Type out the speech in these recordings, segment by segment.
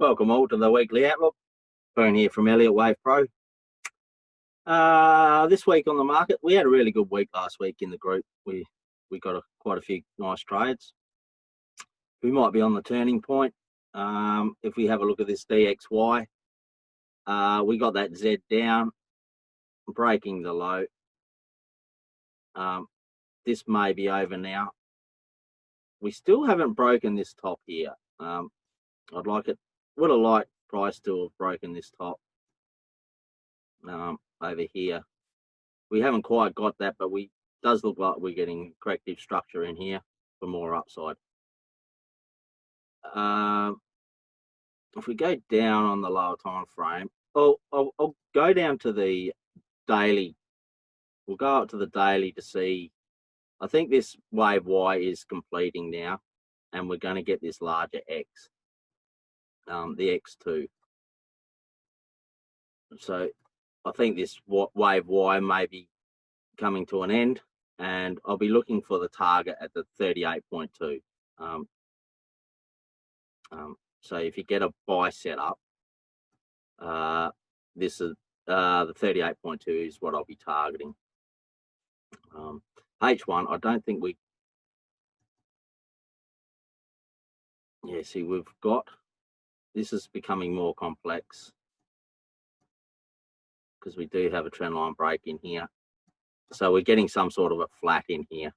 Welcome all to the weekly outlook. Boone here from Elliott Wave Pro. This week on the market, we had a really good week last week in the group. We got quite a few nice trades. We might be on the turning point. If we have a look at this DXY, we got that Z down, breaking the low. This may be over now. We still haven't broken this top here. Would have liked price to have broken this top over here. We haven't quite got that, but does look like we're getting corrective structure in here for more upside. If we go down on the lower time frame, I'll go down to the daily. We'll go up to the daily to see. I think this wave Y is completing now, and we're going to get this larger X, the X2. So I think this wave Y may be coming to an end, and I'll be looking for the target at the 38.2. So if you get a buy set up, this is the 38.2 is what I'll be targeting. H1, I don't think we. Yeah, see, we've got. This is becoming more complex because we do have a trend line break in here. So we're getting some sort of a flat in here.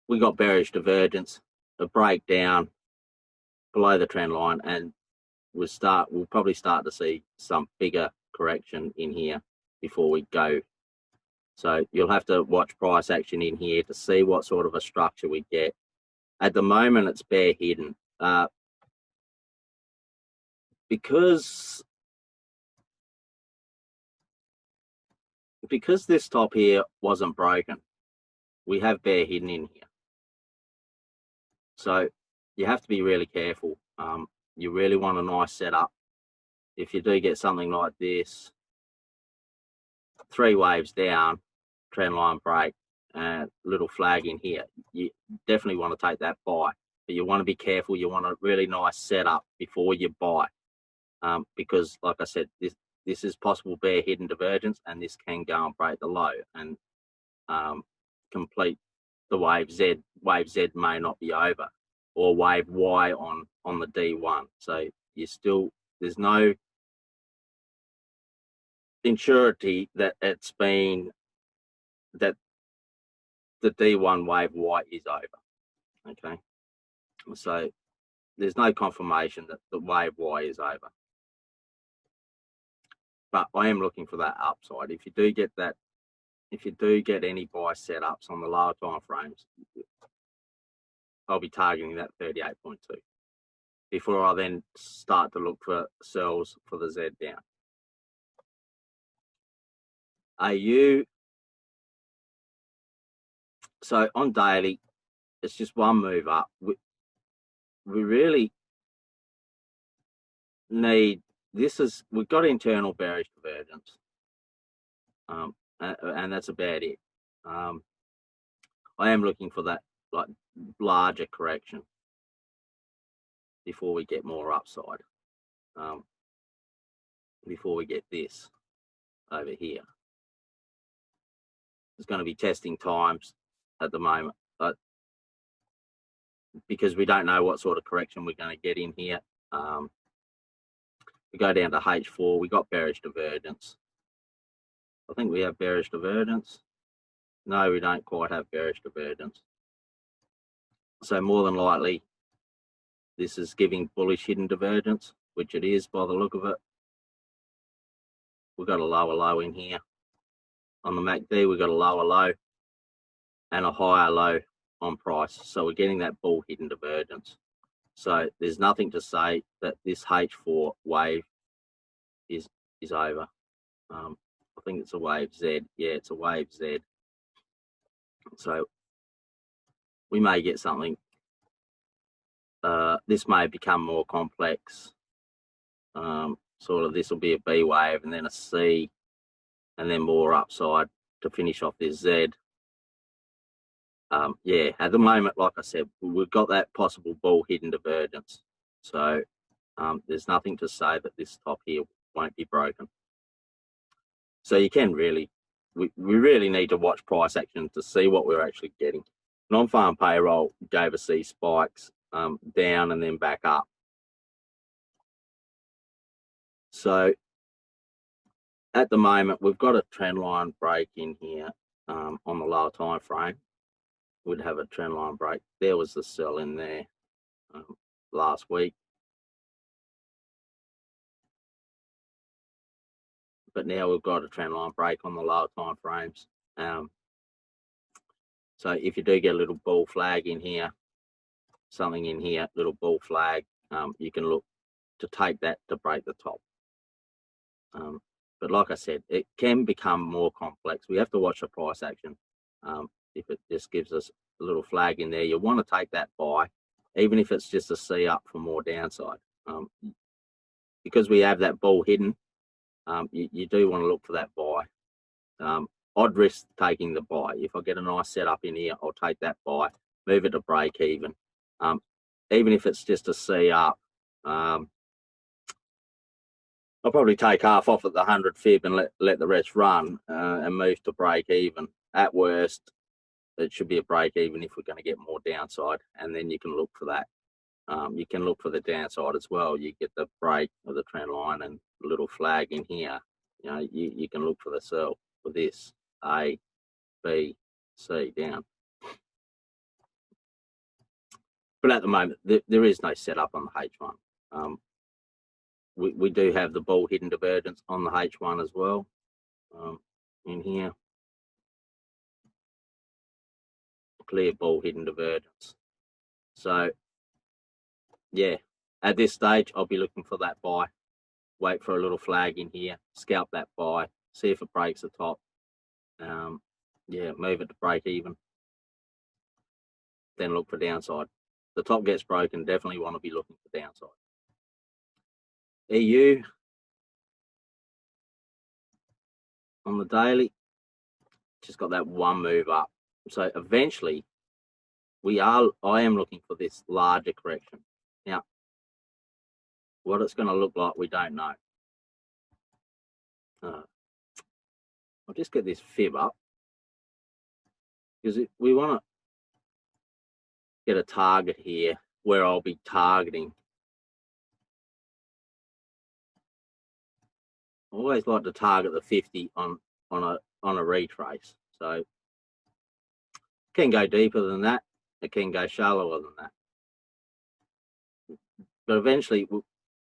We got bearish divergence, a breakdown below the trend line, and we'll probably start to see some bigger correction in here before we go. So you'll have to watch price action in here to see what sort of a structure we get. At the moment, it's bear hidden. Because this top here wasn't broken, we have bear hidden in here. So you have to be really careful. You really want a nice setup. If you do get something like this, 3 waves down, trend line break, and little flag in here, you definitely want to take that buy. But you want to be careful. You want a really nice setup before you buy, because, like I said, this is possible bear hidden divergence, and this can go and break the low and complete the wave Z. Wave Z may not be over, or wave Y on the D1. So there's no insurity that that the D1 wave Y is over. Okay, so there's no confirmation that the wave Y is over. But I am looking for that upside. If you do get any buy setups on the lower time frames, I'll be targeting that 38.2 before I then start to look for sells for the Z down. AU. So on daily, it's just one move up. We really need. We've got internal bearish divergence, and that's about it. I am looking for that larger correction before we get more upside. Before we get this over here, it's going to be testing times at the moment, but because we don't know what sort of correction we're going to get in here. We go down to H4, we got bearish divergence. I think we have bearish divergence. No, we don't quite have bearish divergence. So more than likely, this is giving bullish hidden divergence, which it is by the look of it. We've got a lower low in here. On the MACD, we've got a lower low and a higher low on price. So we're getting that bull hidden divergence. So there's nothing to say that this H4 wave is over. I think it's a wave Z. Yeah, it's a wave Z. So we may get something. This may become more complex. Sort of this will be a B wave and then a C, and then more upside to finish off this Z. Yeah, at the moment, like I said, we've got that possible bull hidden divergence. So there's nothing to say that this top here won't be broken. So you can really, we really need to watch price action to see what we're actually getting. Non-farm payroll gave us these spikes down and then back up. So at the moment, we've got a trend line break in here on the lower time frame. We'd have a trend line break. There was the sell in there last week. But now we've got a trend line break on the lower time frames. So if you do get a little bull flag in here, something in here, little bull flag, you can look to take that to break the top. But like I said, it can become more complex. We have to watch the price action. If it just gives us a little flag in there, you want to take that buy, even if it's just a C up for more downside. Because we have that bull hidden, you do want to look for that buy. I'd risk taking the buy. If I get a nice setup in here, I'll take that buy, move it to break even. Even if it's just a C up, I'll probably take half off at the 100 fib and let the rest run and move to break even. At worst, it should be a break even if we're going to get more downside, and then you can look for that. You can look for the downside as well. You get the break of the trend line and a little flag in here. You know, you can look for the sell for this A, B, C down. But at the moment, there is no setup on the H1. We do have the bull hidden divergence on the H1 as well in here. Clear bull hidden divergence. So, yeah, at this stage, I'll be looking for that buy. Wait for a little flag in here, scalp that buy, see if it breaks the top. Yeah, move it to break even. Then look for downside. The top gets broken, definitely want to be looking for downside. EU on the daily, just got that one move up. So eventually, I am looking for this larger correction. Now, what it's going to look like, we don't know. I'll just get this fib up because we want to get a target here where I'll be targeting. I always like to target the 50 on a retrace. So it can go deeper than that. It can go shallower than that. But eventually,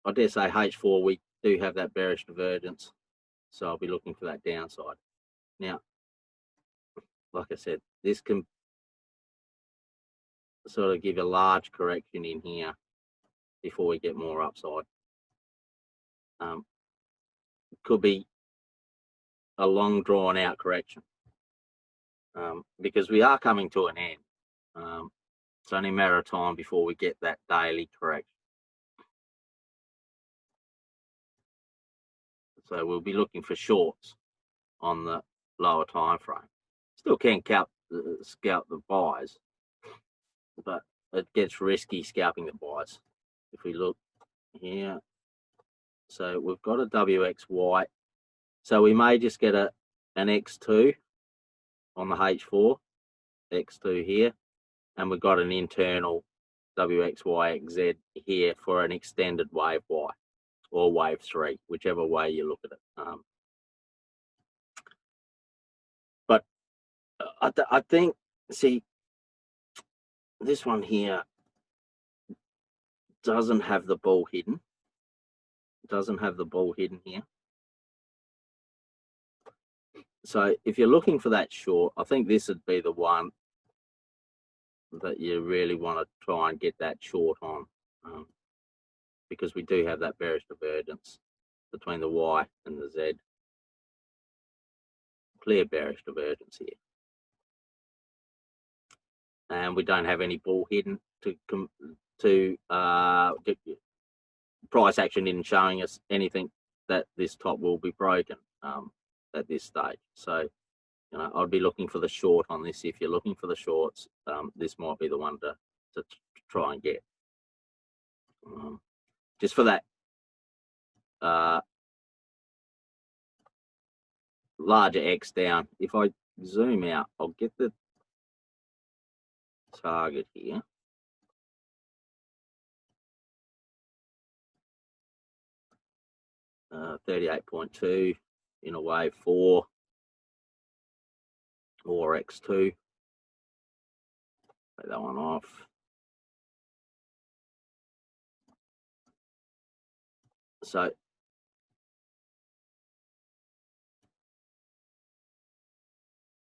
I dare say H4, we do have that bearish divergence. So I'll be looking for that downside. Now, like I said, this can sort of give a large correction in here before we get more upside. Could be a long drawn out correction because we are coming to an end. It's only a matter of time before we get that daily correction. So we'll be looking for shorts on the lower time frame. Still can scalp the buys, but it gets risky scalping the buys. If we look here, so we've got a WXY. So we may just get an X2 on the H4, X2 here, and we've got an internal WXYXZ here for an extended wave Y or wave 3, whichever way you look at it. But I think, see, this one here doesn't have the bull hidden. Doesn't have the bull hidden here. So if you're looking for that short, I think this would be the one that you really want to try and get that short on, because we do have that bearish divergence between the Y and the Z. Clear bearish divergence here. And we don't have any bull hidden to price action in showing us anything that this top will be broken at this stage. So You know, I'd be looking for the short on this. If you're looking for the shorts, this might be the one to try and get. Just for that larger X down. If I zoom out, I'll get the target here. Uh, 38.2 in a wave 4 or X2. Take that one off. So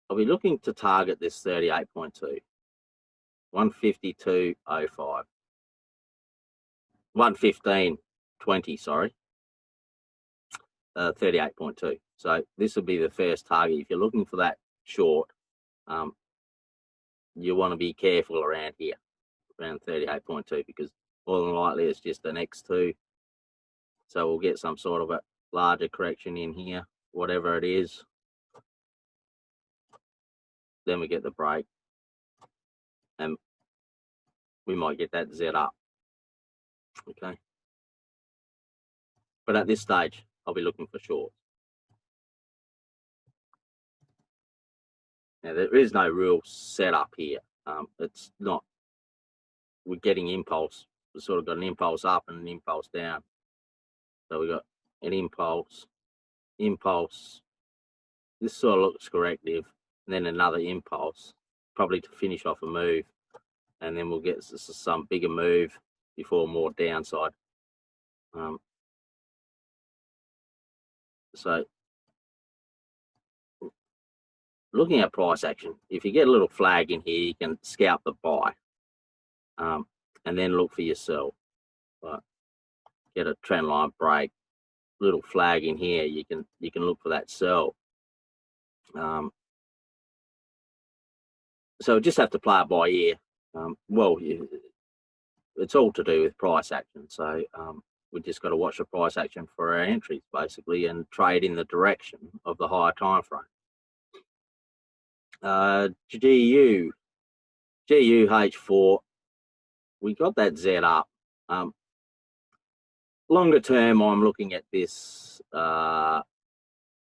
I'll be looking to target this 38.2, 152.05, 115.20, sorry, 38.2. So this will be the first target. If you're looking for that short, you want to be careful around here, around 38.2, because more than likely it's just an X2. So we'll get some sort of a larger correction in here, whatever it is. Then we get the break, and we might get that Z up. Okay. But at this stage, I'll be looking for shorts. Now, there is no real setup here. It's not, we're getting impulse. We've sort of got an impulse up and an impulse down. So we've got an impulse. This sort of looks corrective, and then another impulse, probably to finish off a move. And then we'll get some bigger move before more downside. So looking at price action, if you get a little flag in here, you can scalp the buy, and then look for your sell. But get a trend line break, little flag in here, you can look for that sell. So just have to play it by ear. Well, it's all to do with price action. So we just got to watch the price action for our entries, basically, and trade in the direction of the higher time frame. GUH4, we got that Z up. Longer term, I'm looking at this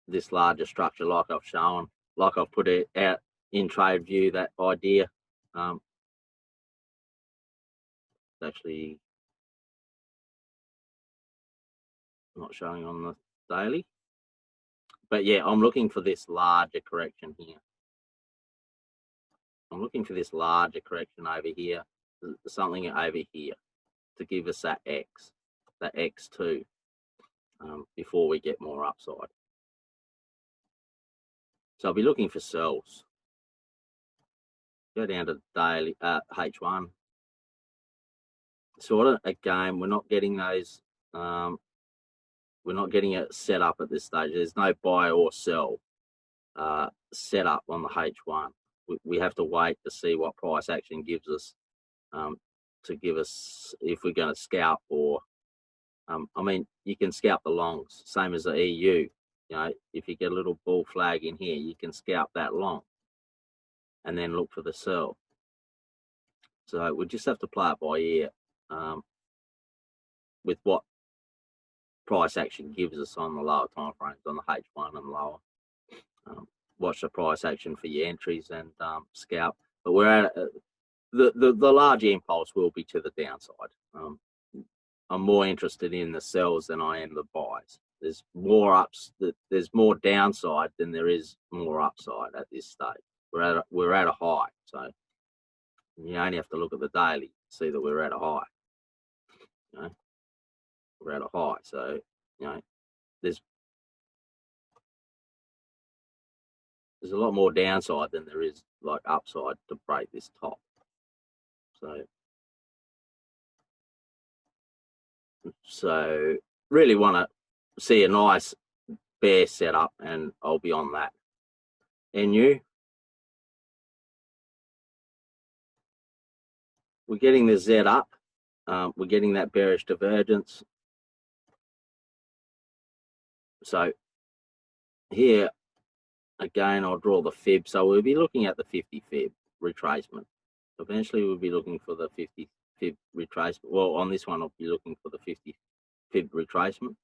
this larger structure, like I've shown, like I've put it out in trade view, that idea. Actually not showing on the daily, but yeah, I'm looking for this larger correction here. I'm looking for this larger correction over here, something over here, to give us that X, that X2, before we get more upside. So I'll be looking for sells. Go down to daily H1. Sort of, again, we're not getting those. We're not getting it set up at this stage. There's no buy or sell set up on the H1. We have to wait to see what price action gives us, to give us if we're going to scalp or. I mean, you can scalp the longs, same as the EU. You know, if you get a little bull flag in here, you can scalp that long and then look for the sell. So we just have to play it by ear with what price action gives us on the lower time frames, on the H1 and lower. Watch the price action for your entries and scalp. But we're at the large impulse will be to the downside. I'm more interested in the sells than I am the buys. There's more there's more downside than there is more upside at this stage. We're at a high, so you only have to look at the daily to see that we're at a high. You know, we're at a high, so you know there's a lot more downside than there is like upside to break this top. So really want to see a nice bear setup, and I'll be on that. NU, we're getting the Z up. We're getting that bearish divergence. So here again, I'll draw the fib. So we'll be looking at the 50 fib retracement. Eventually, we'll be looking for the 50 fib retracement. Well, on this one, I'll be looking for the 50 fib retracement.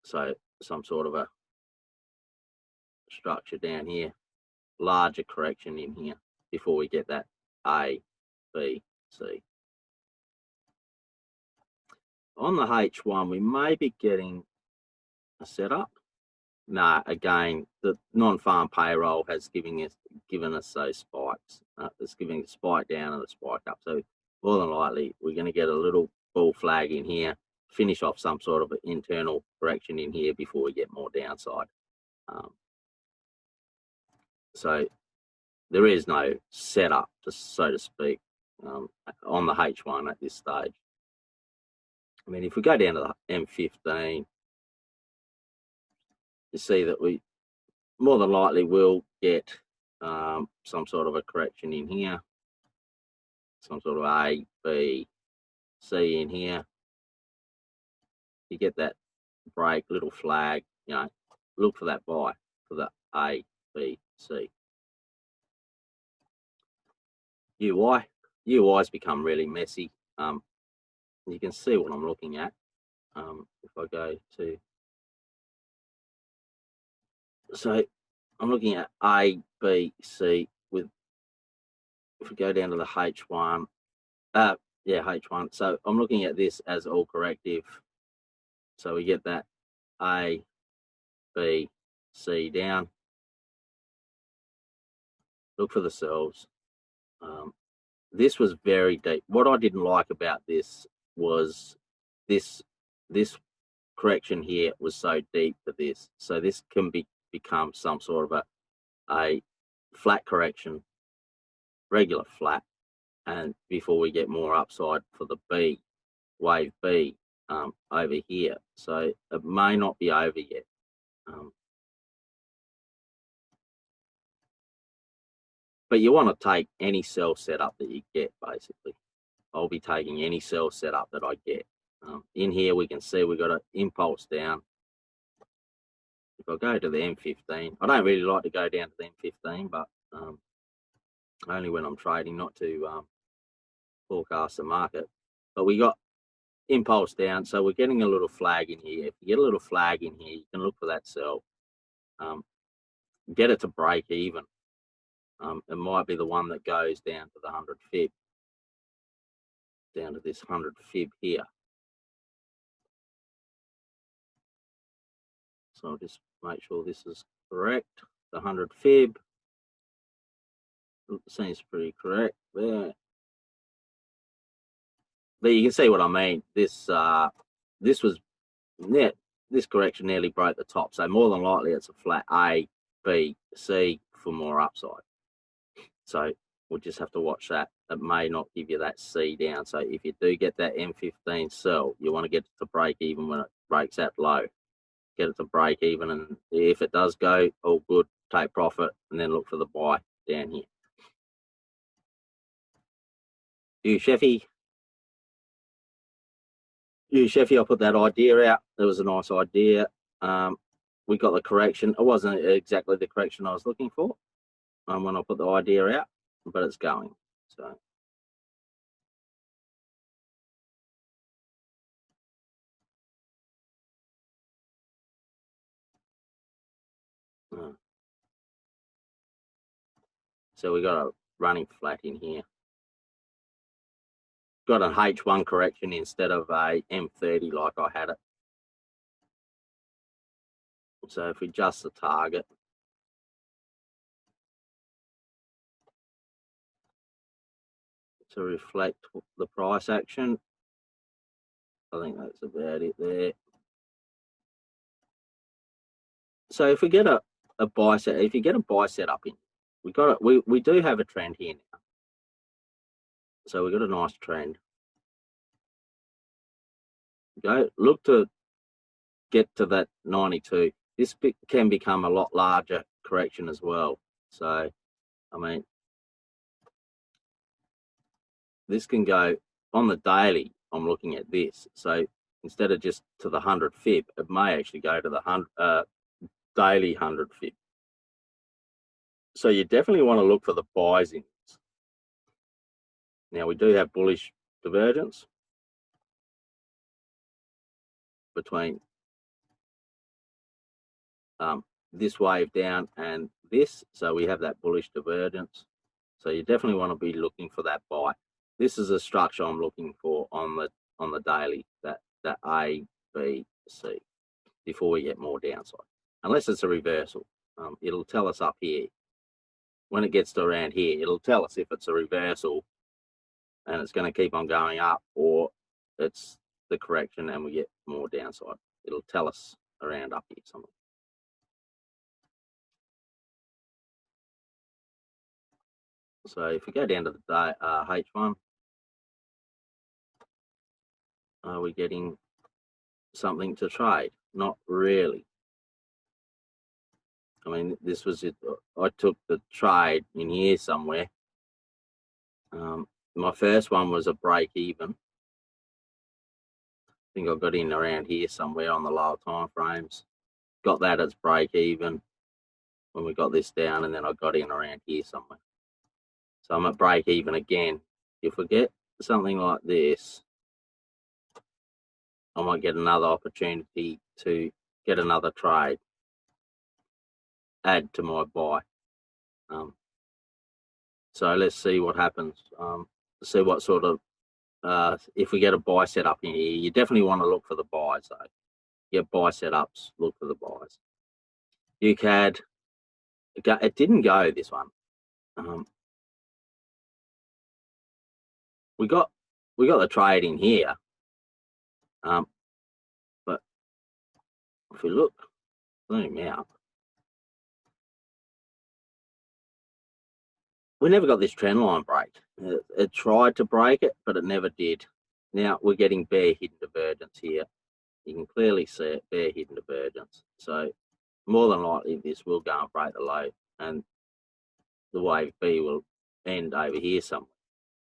So some sort of a structure down here, larger correction in here before we get that A, B, C. On the H1, we may be getting a setup. No, again, the non-farm payroll has given us those spikes. It's giving a spike down and a spike up. So more than likely, we're going to get a little bull flag in here, finish off some sort of an internal correction in here before we get more downside. So there is no setup, so to speak, on the H1 at this stage. I mean, if we go down to the M15, you see that we more than likely will get some sort of a correction in here, some sort of A, B, C in here. You get that break, little flag, you know, look for that buy for the A, B, C. UI's become really messy. You can see what I'm looking at. If I go to, so I'm looking at A, B, C with, if we go down to the H1, H1. So I'm looking at this as all corrective. So we get that A, B, C down. Look for the selves. This was very deep. What I didn't like about this was this correction here was so deep for this. So this can become some sort of a flat correction, regular flat, and before we get more upside for the B, wave B, over here. So it may not be over yet. But you want to take any sell setup that you get, basically. I'll be taking any sell setup that I get. In here, we can see we've got an impulse down. If I go to the M15, I don't really like to go down to the M15, but only when I'm trading, not to forecast the market. But we got impulse down, so we're getting a little flag in here. If you get a little flag in here, you can look for that sell. Get it to break even. It might be the one that goes down to the 100 fib, down to this 100 fib here. So I'll just make sure this is correct. The 100 fib seems pretty correct there. But you can see what I mean. This was net. This correction nearly broke the top. So more than likely, it's a flat A, B, C for more upside. So we'll just have to watch that. It may not give you that C down. So if you do get that M15 sell, you want to get it to break even when it breaks that low. Get it to break even, and if it does go, all good, take profit, and then look for the buy down here. Sheffy, I'll put that idea out. It was a nice idea. We got the correction. It wasn't exactly the correction I was looking for when I put the idea out, but it's going. So. So we got a running flat in here. Got an H1 correction instead of a M30 like I had it. So if we adjust the target, to reflect the price action, I think that's about it there. So if we get a buy set, if you get a buy set up in, we do have a trend here now. So we've got a nice trend. Look to get to that 92. This can become a lot larger correction as well. So, I mean, this can go on the daily. I'm looking at this. So instead of just to the 100 fib, it may actually go to the daily 100 fib. So you definitely want to look for the buys in this. Now we do have bullish divergence between this wave down and this, so we have that bullish divergence. So you definitely want to be looking for that buy. This is a structure I'm looking for on the daily, that A, B, C, before we get more downside. Unless it's a reversal, it'll tell us up here. When it gets to around here, it'll tell us if it's a reversal and it's going to keep on going up, or it's the correction and we get more downside. It'll tell us around up here somewhere. So if we go down to the day, H1, are we getting something to trade? Not really. I mean, this was it. I took the trade in here somewhere. My first one was a break even. I think I got in around here somewhere on the lower time frames. Got that as break even when we got this down, and then I got in around here somewhere. So I'm at break even again. If we get something like this, I might get another opportunity to get another trade, add to my buy. So let's see what happens. See what sort of, if we get a buy set up in here, you definitely want to look for the buys though. Get buy setups, look for the buys. UCAD, it didn't go, this one. We got the trade in here, but if we look, zoom out, we never got this trend line break. It tried to break it, but it never did. Now we're getting bear hidden divergence here. You can clearly see it, bear hidden divergence. So more than likely this will go and break the low, and the wave B will end over here somewhere.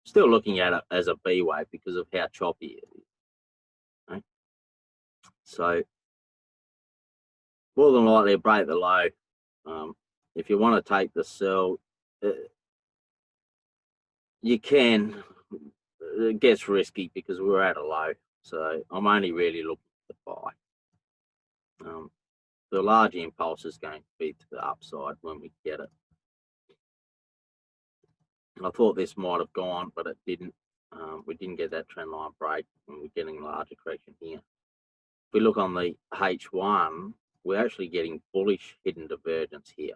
Still looking at it as a B wave because of how choppy it is. Okay? So more than likely break the low. If you want to take the sell, you can. It gets risky because we're at a low. So I'm only really looking to buy. The large impulse is going to be to the upside when we get it. I thought this might have gone, but it didn't. We didn't get that trend line break, and we're getting a larger correction here. If we look on the H1, we're actually getting bullish hidden divergence here.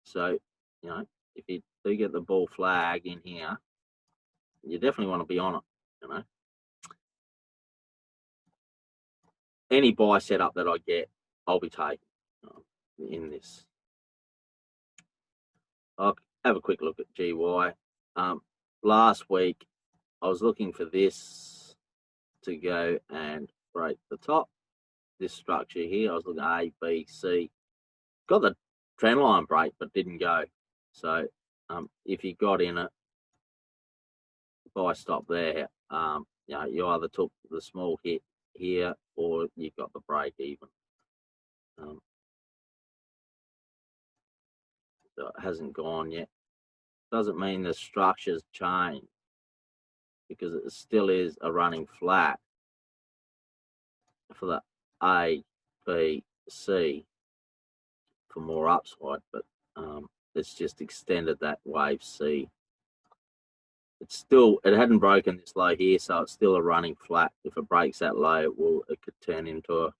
So, you know, if you do get the bull flag in here, you definitely want to be on it, you know. Any buy setup that I get, I'll be taking in this. I'll have a quick look at GY. Last week, I was looking for this to go and break the top. This structure here, I was looking at A, B, C. Got the trend line break, but didn't go. So if you got in it, buy stop there, you know, you either took the small hit here or you got the break even. So it hasn't gone yet. Doesn't mean the structure's changed, because it still is a running flat for the A, B, C for more upside, but it's just extended that wave C. It hadn't broken this low here, so it's still a running flat. If it breaks that low, it could turn into a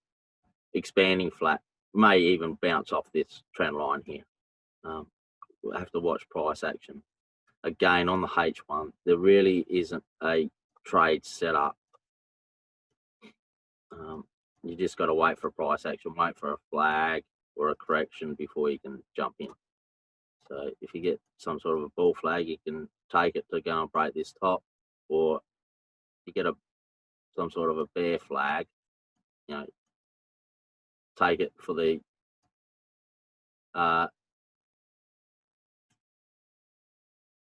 expanding flat. May even bounce off this trend line here. We'll have to watch price action. Again, on the H1, there really isn't a trade set up. You just got to wait for price action, wait for a flag or a correction before you can jump in. So if you get some sort of a bull flag, you can take it to go and break this top, or you get some sort of a bear flag, you know, take it for the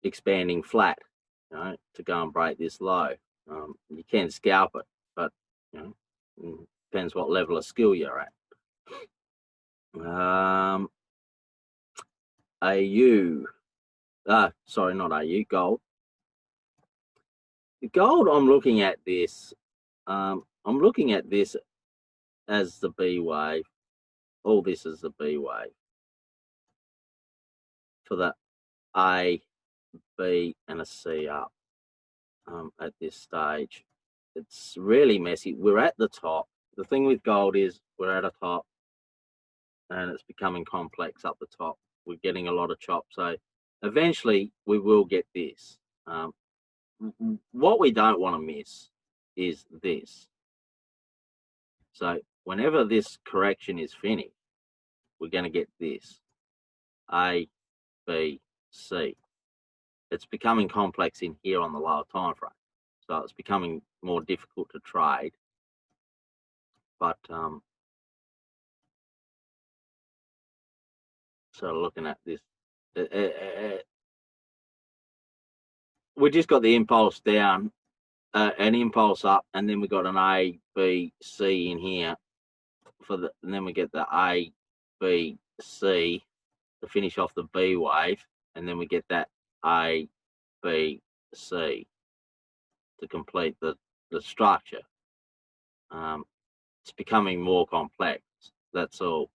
expanding flat, you know, to go and break this low. You can scalp it, but You know, depends what level of skill you're at. AU, sorry, not AU, gold. The gold, I'm looking at this. I'm looking at this as the B wave. All this is the B wave for the A, B, and a C up at this stage. It's really messy. We're at the top. The thing with gold is we're at a top and it's becoming complex up the top. We're getting a lot of chop. So eventually we will get this. What we don't want to miss is this. So whenever this correction is finished, we're going to get this. A, B, C. It's becoming complex in here on the lower time frame. So it's becoming more difficult to trade. But so looking at this, we just got the impulse down, an impulse up, and then we got an A, B, C in here and then we get the A, B, C to finish off the B wave, and then we get that A, B, C to complete the structure. It's becoming more complex. That's all.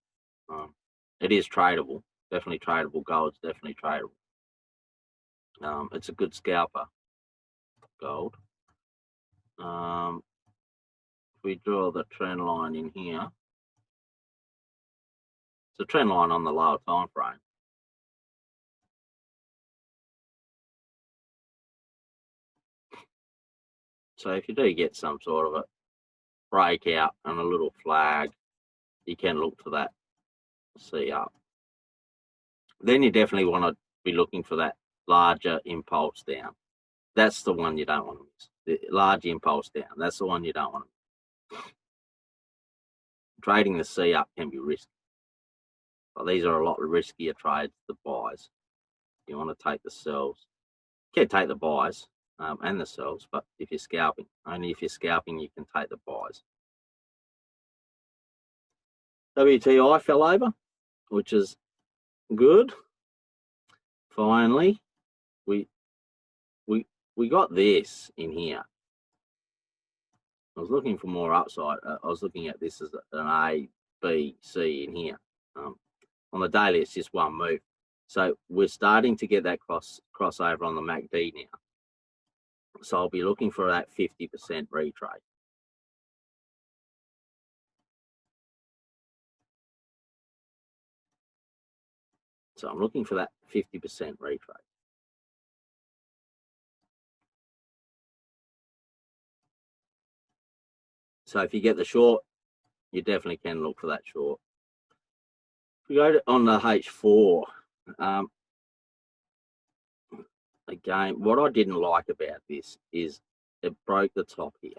It is tradable, definitely tradable. Gold's definitely tradable. It's a good scalper, gold. If we draw the trend line in here, it's a trend line on the lower time frame. So if you do get some sort of a breakout and a little flag, you can look for that C up. Then you definitely want to be looking for that larger impulse down. That's the one you don't want to miss. The large impulse down. That's the one you don't want to miss. Trading the C up can be risky. But these are a lot riskier trades, the buys. You want to take the sells. You can take the buys and the sells, but if you're scalping, only if you're scalping, you can take the buys. WTI fell over, which is good. Finally, we got this in here. I was looking for more upside. I was looking at this as an A, B, C in here. On the daily, it's just one move. So we're starting to get that crossover on the MACD now. So I'll be looking for that 50% retrade. So I'm looking for that 50% retrade. So if you get the short, you definitely can look for that short. If we go on the H4, again, what I didn't like about this is it broke the top here.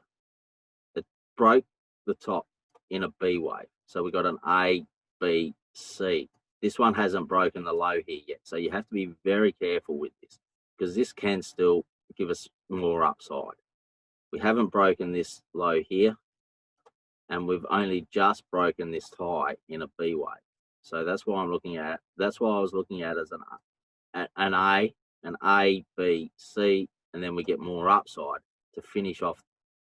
It broke the top in a B wave. So we got an A, B, C. This one hasn't broken the low here yet. So you have to be very careful with this because this can still give us more upside. We haven't broken this low here, and we've only just broken this high in a B wave. So that's why I'm looking at. That's why I was looking at as an A, B, C, and then we get more upside to finish off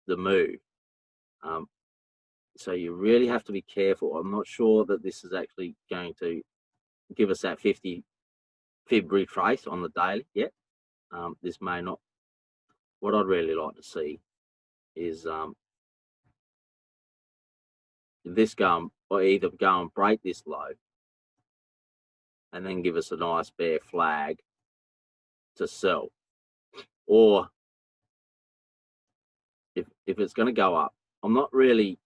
the move. So you really have to be careful. I'm not sure that this is actually going to give us that 50 fib retrace on the daily yet. This may not. What I'd really like to see is this go or either go and break this low and then give us a nice bear flag to sell, or if it's going to go up, I'm not really.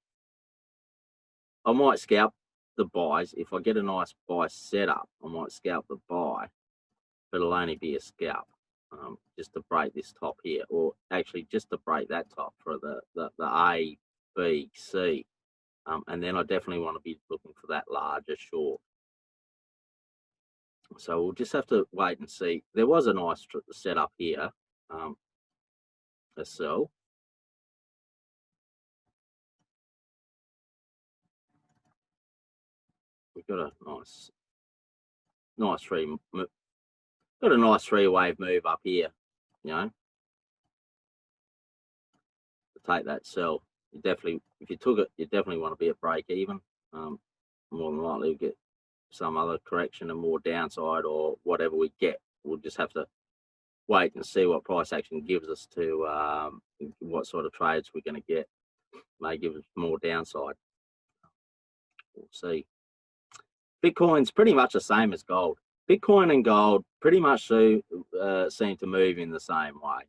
I might scalp the buys. If I get a nice buy setup, I might scalp the buy, but it'll only be a scalp just to break this top here, or actually just to break that top for the A, B, C. And then I definitely want to be looking for that larger short. So we'll just have to wait and see. There was a nice setup here, a sell. got a nice three-wave move up here, you know, to take that sell. You definitely, if you took it, you definitely want to be at break even. More than likely we'll get some other correction and more downside, or whatever we get. We'll just have to wait and see what price action gives us to what sort of trades we're going to get. May give us more downside. We'll see. Bitcoin's pretty much the same as gold. Bitcoin and gold pretty much seem to move in the same way.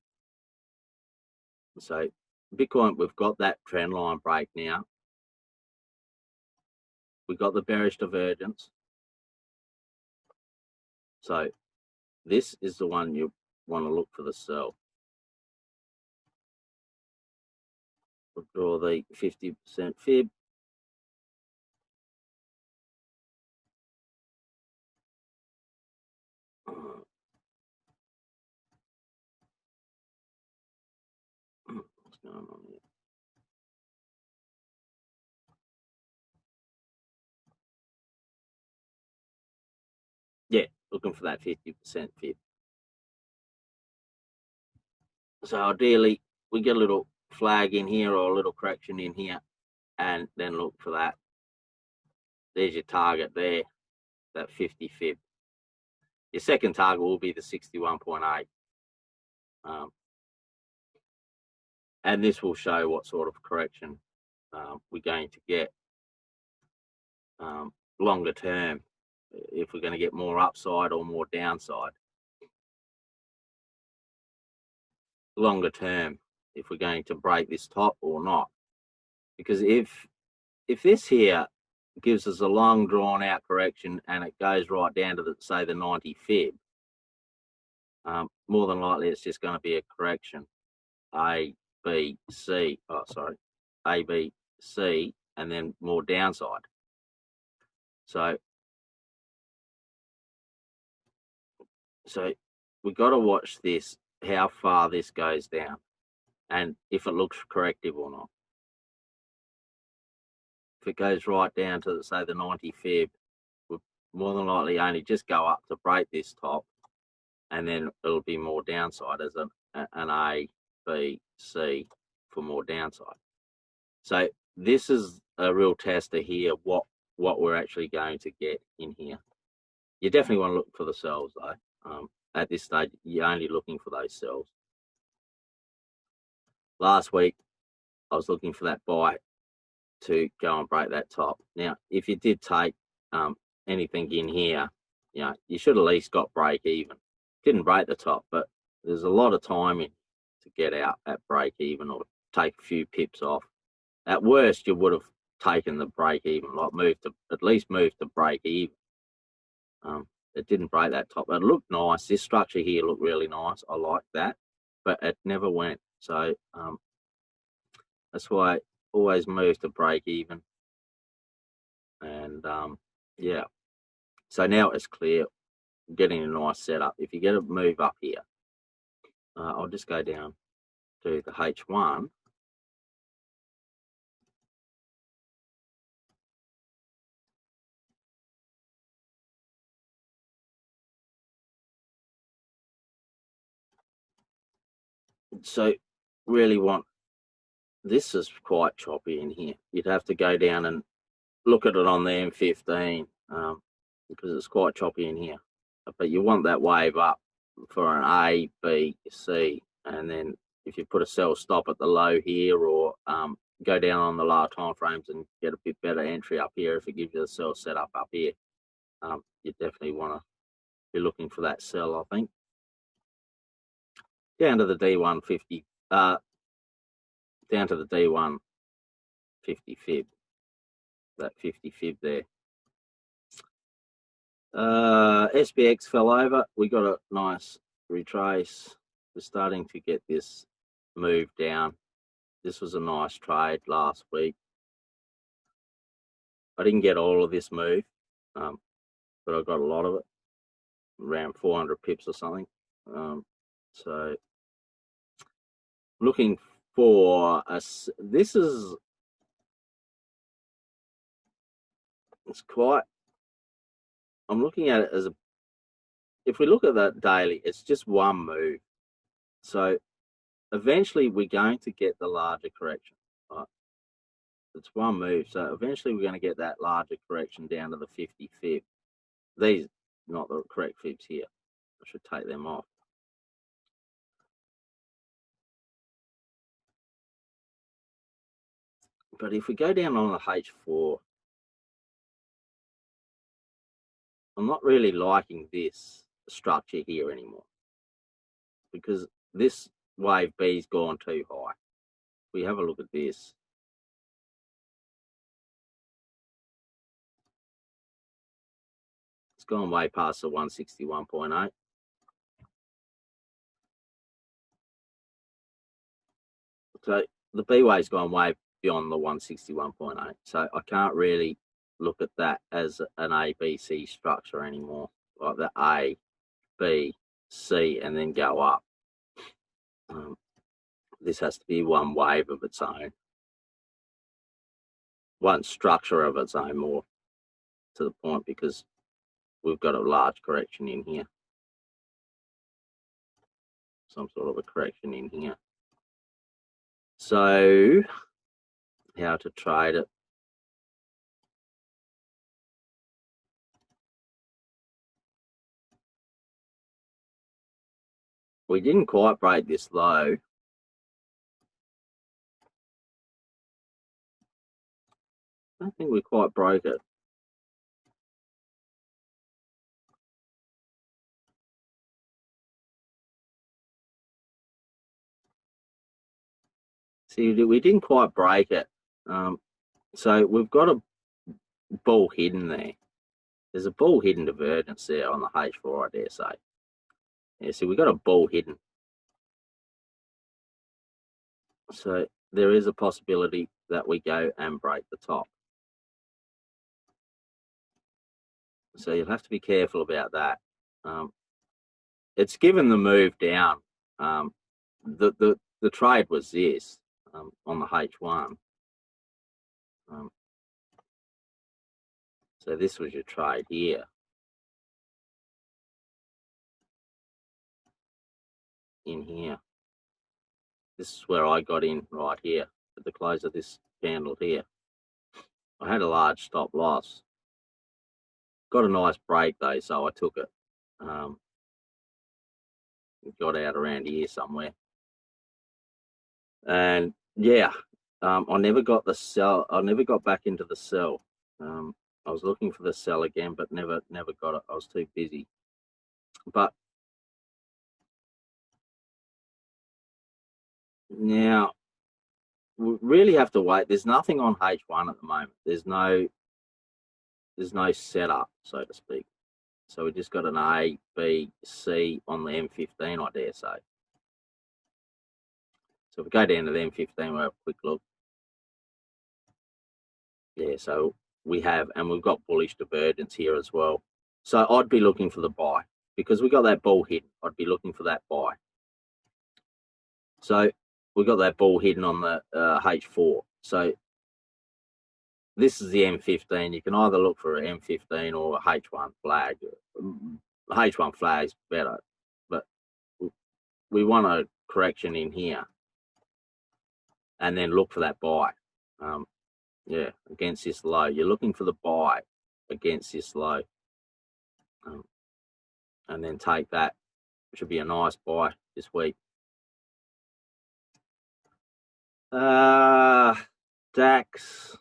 So Bitcoin, we've got that trend line break now. We've got the bearish divergence. So this is the one you want to look for the sell. We'll draw the 50% fib. What's going on here? Yeah, looking for that 50% fib. So ideally, we get a little flag in here or a little correction in here, and then look for that. There's your target there, that 50 fib. Your second target will be the 61.8. And this will show what sort of correction we're going to get longer term, if we're going to get more upside or more downside. Longer term, if we're going to break this top or not. Because if this here gives us a long drawn out correction and it goes right down to the, say, the 90 fib, more than likely it's just going to be a correction. A, B, C, A, B, C, and then more downside. So we've got to watch this, how far this goes down, and if it looks corrective or not. If it goes right down to, say, the 90 fib, we'll more than likely only just go up to break this top, and then it'll be more downside as an A, B, C for more downside. So this is a real tester here, what we're actually going to get in here. You definitely want to look for the sells though. At this stage, you're only looking for those sells. Last week, I was looking for that buy to go and break that top. Now, if you did take anything in here, you know, you should at least got break even. Didn't break the top, but there's a lot of timing to get out at break even or take a few pips off. At worst, you would have taken the break even, like at least move to break even. It didn't break that top. It looked nice. This structure here looked really nice. I like that, but it never went. So that's why I always move to break even. And yeah, so now it's clear. I'm getting a nice setup. If you get a move up here, I'll just go down to the H1. So really this is quite choppy in here. You'd have to go down and look at it on the M15 because it's quite choppy in here. But you want that wave up for an A, B, C, and then if you put a sell stop at the low here, or go down on the lower time frames and get a bit better entry up here, if it gives you a sell setup up here, you definitely want to be looking for that sell, I think. Down to the D150, down to the D150 fib, that 50 fib there. SPX fell over. We got a nice retrace. We're starting to get this move down. This was a nice trade last week. I didn't get all of this move, but I got a lot of it, around 400 pips or something. So looking for it's quite I'm looking at it as if we look at that daily, it's just one move. So eventually we're going to get the larger correction. Right? It's one move. So eventually we're going to get that larger correction down to the 50 fib. These not the correct fibs here. I should take them off. But if we go down on the H4, I'm not really liking this structure here anymore because this wave B's gone too high. If we have a look at this, it's gone way past the 161.8. So the B wave's gone way beyond the 161.8. So I can't really look at that as an ABC structure anymore, like the A, B, C, and then go up. This has to be one wave of its own, one structure of its own, more to the point, because we've got a large correction in here, some sort of a correction in here. So how to trade it? We didn't quite break this low. I don't think we quite broke it. See, we didn't quite break it. So we've got a bull hidden there. There's a bull hidden divergence there on the H4, I dare say. Yeah, see, we've got a bull hidden. So there is a possibility that we go and break the top. So you'll have to be careful about that. It's given the move down. The trade was this on the H1. So this was your trade here. In here. This is where I got in right here at the close of this candle here. I had a large stop loss. Got a nice break though, so I took it. Got out around here somewhere. And yeah, I never got the sell. I never got back into the sell. I was looking for the sell again, but never got it. I was too busy. But now we really have to wait. There's nothing on H1 at the moment. There's no setup, so to speak. So we just got an A, B, C on the M15, I dare say. So if we go down to the M15, we'll have a quick look. Yeah, so we have, and we've got bullish divergence here as well. So I'd be looking for the buy because we got that bull hidden. I'd be looking for that buy. So we got that bull hidden on the H4. So this is the M15. You can either look for an M15 or a H1 flag. H1 flag's better, but we want a correction in here and then look for that buy. Yeah, against this low. You're looking for the buy against this low. And then take that. It should be a nice buy this week. DAX.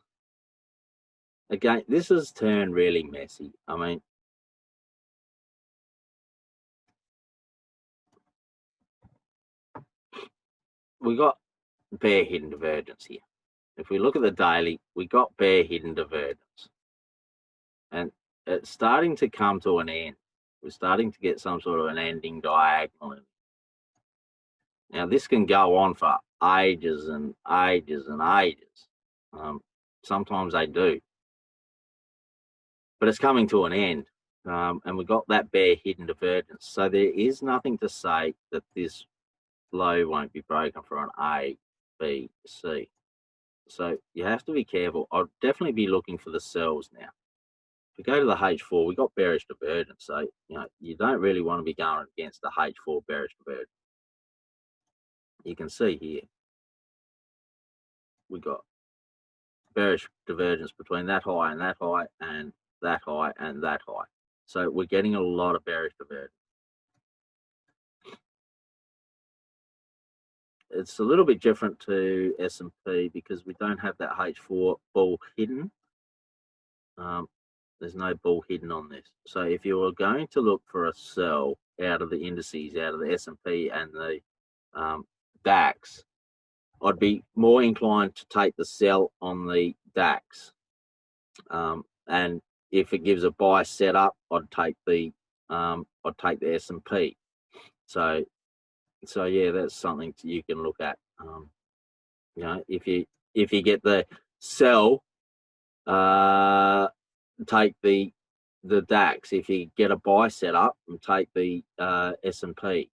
Again, this has turned really messy. I mean, we got bear hidden divergence here. If we look at the daily, we got bear hidden divergence. And it's starting to come to an end. We're starting to get some sort of an ending diagonal. Now, this can go on for ages and ages and ages. Sometimes they do. But it's coming to an end. And we've got that bear hidden divergence. So there is nothing to say that this low won't be broken for an A, B, C. So you have to be careful. I'll definitely be looking for the sells now. If we go to the H4, we got bearish divergence. So, you know, you don't really want to be going against the H4 bearish divergence. You can see here, we got bearish divergence between that high and that high and that high and that high. So we're getting a lot of bearish divergence. It's a little bit different to S&P because we don't have that H4 bull hidden. There's no bull hidden on this. So if you were going to look for a sell out of the indices, out of the S&P and the DAX, I'd be more inclined to take the sell on the DAX. And if it gives a buy setup, I'd take the S&P. So yeah, that's something you can look at. You know, if you get the sell, take the DAX. If you get a buy set up, and take the S&P.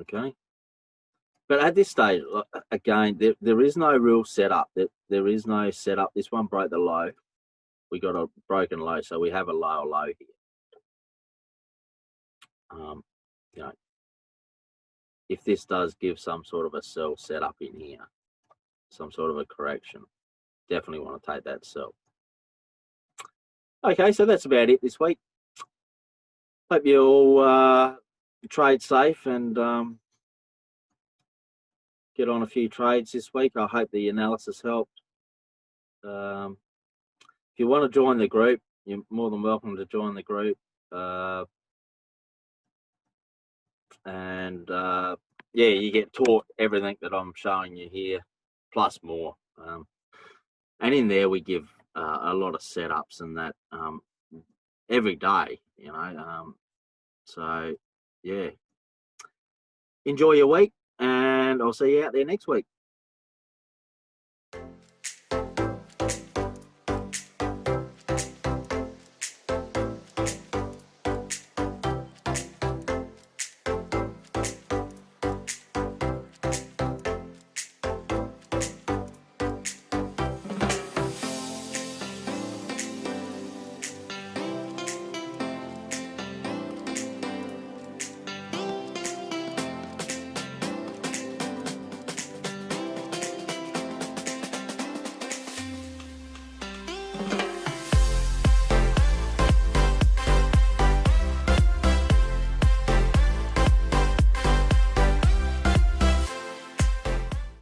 Okay. But at this stage, again, there is no real setup. There is no setup. This one broke the low. We got a broken low, so we have a lower low here. You know, if this does give some sort of a sell setup in here, some sort of a correction, definitely want to take that sell. Okay, so that's about it this week. Hope you all trade safe and get on a few trades this week. I hope the analysis helped. If you want to join the group, you're more than welcome to join the group. Yeah, you get taught everything that I'm showing you here, plus more. And in there, we give a lot of setups and that every day, you know. So, yeah. Enjoy your week, and I'll see you out there next week.